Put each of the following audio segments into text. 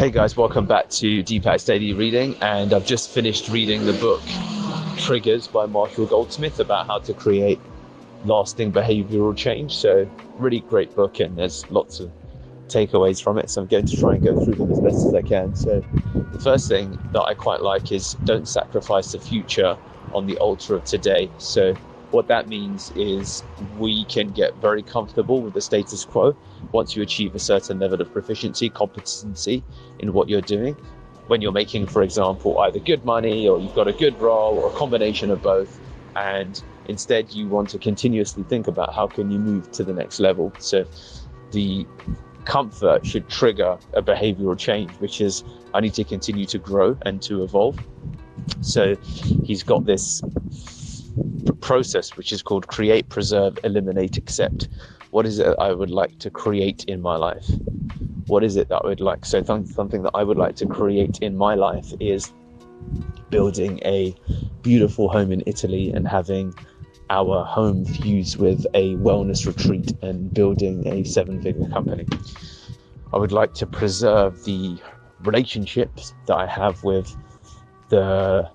Hey guys, welcome back to Deepak's Daily Reading, and I've just finished reading the book Triggers by Marshall Goldsmith about how to create lasting behavioral change. So really great book, and there's lots of takeaways from it, so I'm going to try and go through them as best as I can. So the first thing that I quite like is don't sacrifice the future on the altar of today. So what that means is we can get very comfortable with the status quo once you achieve a certain level of proficiency, competency in what you're doing. When you're making, for example, either good money or you've got a good role or a combination of both, and instead you want to continuously think about how can you move to the next level. So the comfort should trigger a behavioral change, which is I need to continue to grow and to evolve. So he's got this process which is called create, preserve, eliminate, accept. What is it I would like to create in my life? What is it that I would like? So something that I would like to create in my life is building a beautiful home in Italy and having our home fused with a wellness retreat and building a 7-figure company. I would like to preserve the relationships that I have with the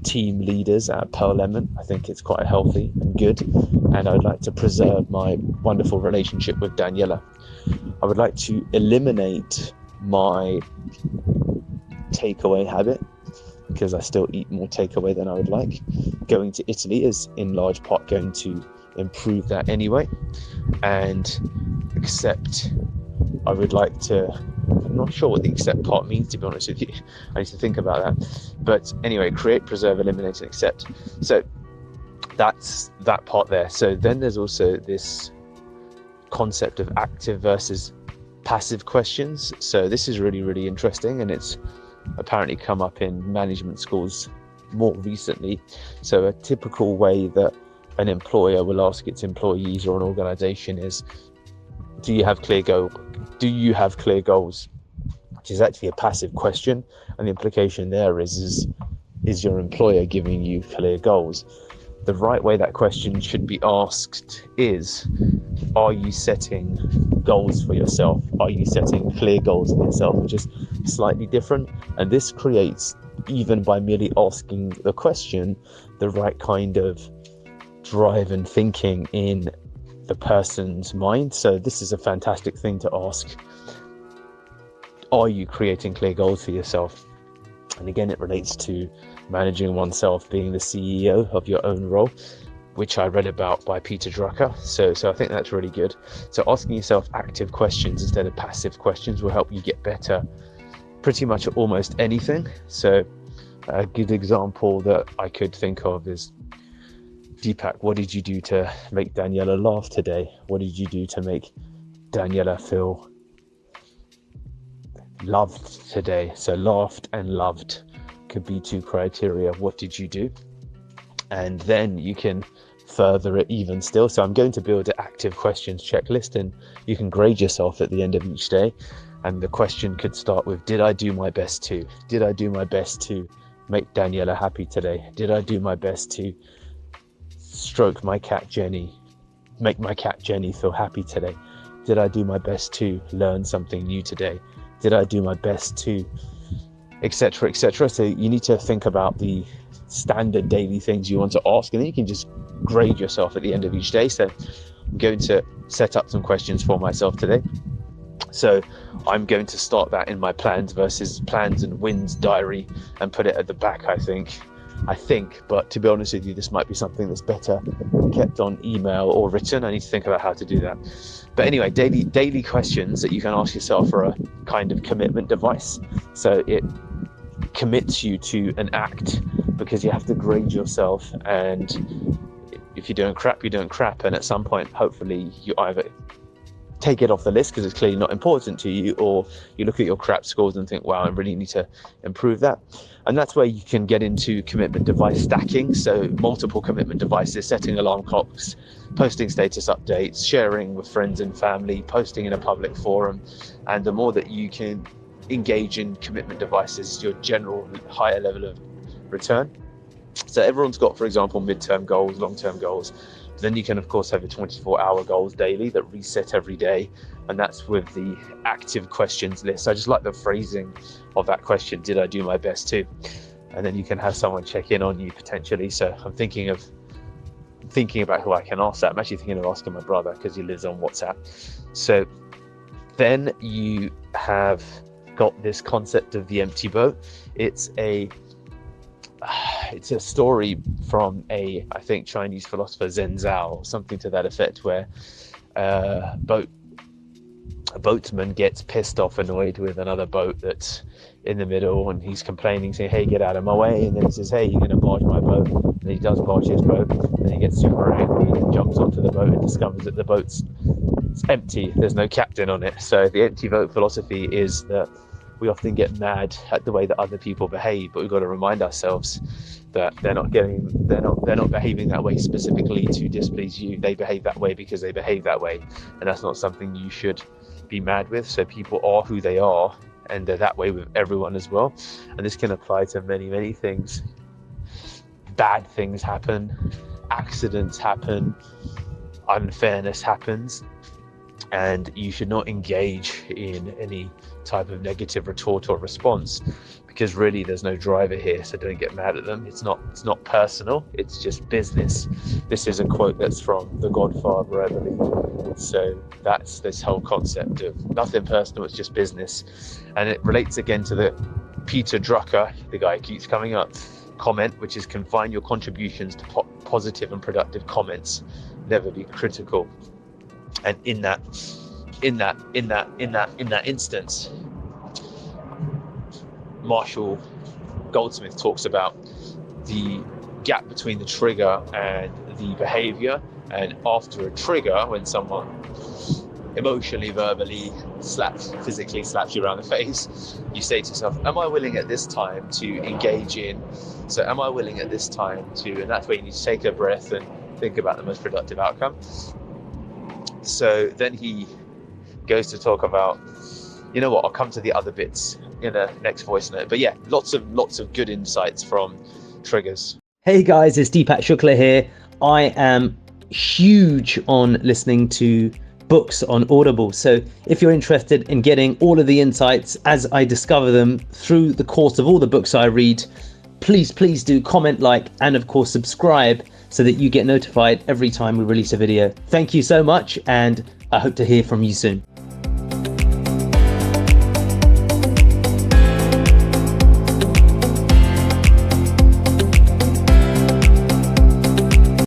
team leaders at Pearl Lemon. I think it's quite healthy and good, and I would like to preserve my wonderful relationship with Daniela. I would like to eliminate my takeaway habit because I still eat more takeaway than I would like. Going to Italy is in large part going to improve that anyway. And accept, I would like to, I'm not sure what the accept part means, to be honest with you. I need to think about that. But anyway, create, preserve, eliminate, and accept. So that's that part there. So then there's also this concept of active versus passive questions. So this is really, really interesting, and it's apparently come up in management schools more recently. So a typical way that an employer will ask its employees or an organization is, do you have clear goals? Which is actually a passive question, and the implication there is your employer giving you clear goals? The right way that question should be asked is, are you setting goals for yourself? Are you setting clear goals for yourself? Which is slightly different, and this creates, even by merely asking the question, the right kind of drive and thinking in the person's mind. So this is a fantastic thing to ask. Are you creating clear goals for yourself? And again, it relates to managing oneself, being the CEO of your own role, which I read about by Peter Drucker. So I think that's really good. So asking yourself active questions instead of passive questions will help you get better pretty much at almost anything. So a good example that I could think of is, Deepak, what did you do to make Daniela laugh today? What did you do to make Daniela feel loved today? So laughed and loved could be two criteria. What did you do? And then you can further it even still. So I'm going to build an active questions checklist, and you can grade yourself at the end of each day. And the question could start with, did I do my best to? Did I do my best to make Daniela happy today? Did I do my best to stroke my cat Jenny, make my cat Jenny feel happy today? Did I do my best to learn something new today? Did I do my best to, etc., etc.? So you need to think about the standard daily things you want to ask, and then you can just grade yourself at the end of each day. So I'm going to set up some questions for myself today. So I'm going to start that in my plans and wins diary and put it at the back, I think, but to be honest with you, this might be something that's better kept on email or written. I need to think about how to do that. But anyway, daily questions that you can ask yourself are a kind of commitment device. So it commits you to an act, because you have to grade yourself, and if you're doing crap, you're doing crap, and at some point, hopefully, you either take it off the list because it's clearly not important to you, or you look at your crap scores and think, wow, I really need to improve that. And that's where you can get into commitment device stacking. So multiple commitment devices, setting alarm clocks, posting status updates, sharing with friends and family, posting in a public forum. And the more that you can engage in commitment devices, your general higher level of return. So everyone's got, for example, midterm goals, long-term goals. Then you can of course have your 24-hour goals daily that reset every day, and that's with the active questions list. I just like the phrasing of that question, did I do my best too? And then you can have someone check in on you potentially. So I'm thinking about who I can ask that. I'm actually thinking of asking my brother because he lives on WhatsApp. So then you have got this concept of the empty boat. It's a story from I think Chinese philosopher Zen Zhao, or something to that effect, where a boatman gets pissed off, annoyed with another boat that's in the middle, and he's complaining, saying, hey, get out of my way. And then he says, hey, you're going to barge my boat. And he does barge his boat, and he gets super angry and jumps onto the boat and discovers that the boat's empty. There's no captain on it. So the empty boat philosophy is that we often get mad at the way that other people behave, but we've got to remind ourselves that they're not behaving that way specifically to displease you. They behave that way because they behave that way, and that's not something you should be mad with. So people are who they are, and they're that way with everyone as well. And this can apply to many things. Bad things happen, accidents happen, unfairness happens, and you should not engage in any type of negative retort or response, because really there's no driver here. So don't get mad at them. It's not personal, it's just business. This is a quote that's from The Godfather, I believe. So that's this whole concept of nothing personal, it's just business. And it relates again to the Peter Drucker, the guy who keeps coming up, comment, which is confine your contributions to positive and productive comments, never be critical. And in that instance, Marshall Goldsmith talks about the gap between the trigger and the behavior. And after a trigger, when someone emotionally, verbally physically slaps you around the face, you say to yourself, am I willing at this time to engage in? So am I willing at this time to, and that's where you need to take a breath and think about the most productive outcome. So then he goes to talk about, you know what, I'll come to the other bits in the next voice note. But yeah, lots of good insights from triggers. Hey guys, it's Deepak Shukla here. I am huge on listening to books on Audible. So if you're interested in getting all of the insights as I discover them through the course of all the books I read, please do comment, like, and of course subscribe so that you get notified every time we release a video. Thank you so much, and I hope to hear from you soon.